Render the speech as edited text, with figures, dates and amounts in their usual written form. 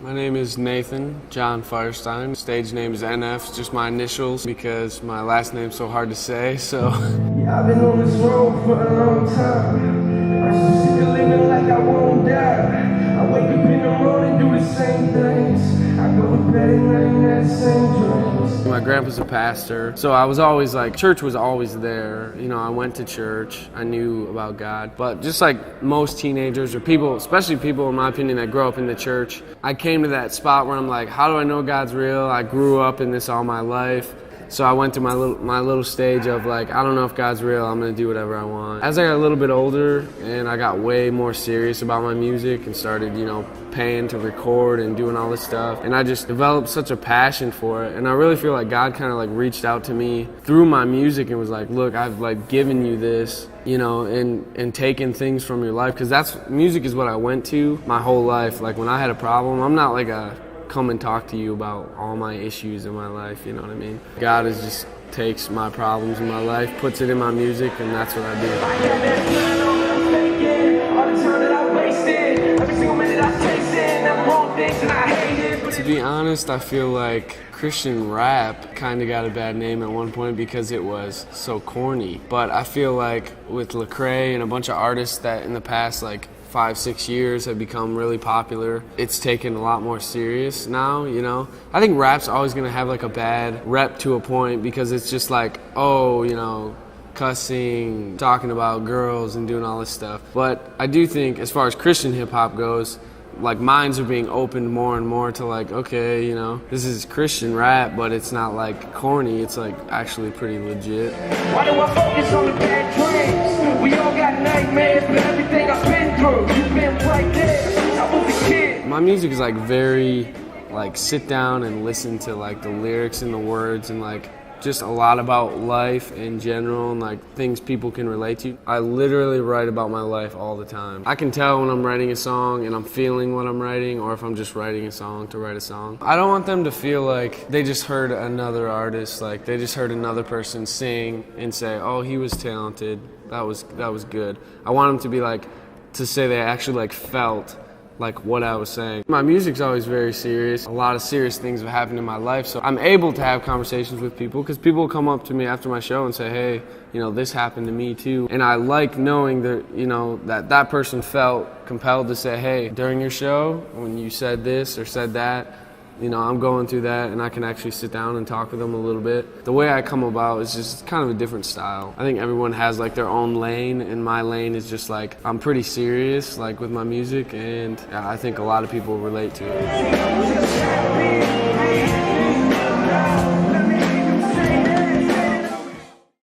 My name is Nathan John Feuerstein. Stage name is NF, it's just my initials because my last name's so hard to say, so. Yeah, I've been on this road for a long time. I'm just sick of living like I won't die. I wake up in the morning, do the same things. I go to bed at night in that same dreams. My grandpa's a pastor, so I was always like, church was always there. You know, I went to church, I knew about God. But just like most teenagers or people, especially people in my opinion that grow up in the church, I came to that spot where I'm like, how do I know God's real? I grew up in this all my life. So I went to my little stage of like, I don't know if God's real, I'm gonna do whatever I want. As I got a little bit older and I got way more serious about my music and started, you know, paying to record and doing all this stuff, and I just developed such a passion for it. And I really feel like God kind of like reached out to me through my music and was like, look, I've like given you this, you know, and taken things from your life, because music is what I went to my whole life. Like when I had a problem, I'm not like a come and talk to you about all my issues in my life, you know what I mean? God is just takes my problems in my life, puts it in my music, and that's what I do. To be honest, I feel like Christian rap kind of got a bad name at one point because it was so corny. But I feel like with Lecrae and a bunch of artists that in the past like 5-6 years have become really popular, it's taken a lot more serious now, you know? I think rap's always gonna have like a bad rep to a point because it's just like, oh, you know, cussing, talking about girls and doing all this stuff. But I do think as far as Christian hip hop goes, like minds are being opened more and more to like, okay, you know, this is Christian rap, but it's not like corny, it's like actually pretty legit. Why do I focus on the bad dreams? We all got nightmares, but everything I've been through, you've been right there since I was a kid. My music is like very, like sit down and listen to like the lyrics and the words and like just a lot about life in general and like things people can relate to. I literally write about my life all the time. I can tell when I'm writing a song and I'm feeling what I'm writing, or if I'm just writing a song to write a song. I don't want them to feel like they just heard another artist, like they just heard another person sing and say, oh, he was talented, that was good. I want them to be like, to say they actually like felt like what I was saying. My music's always very serious. A lot of serious things have happened in my life, so I'm able to have conversations with people because people will come up to me after my show and say, hey, you know, this happened to me too. And I like knowing that, you know, that person felt compelled to say, hey, during your show, when you said this or said that, you know, I'm going through that, and I can actually sit down and talk with them a little bit. The way I come about is just kind of a different style. I think everyone has like their own lane, and my lane is just like, I'm pretty serious like with my music, and I think a lot of people relate to it.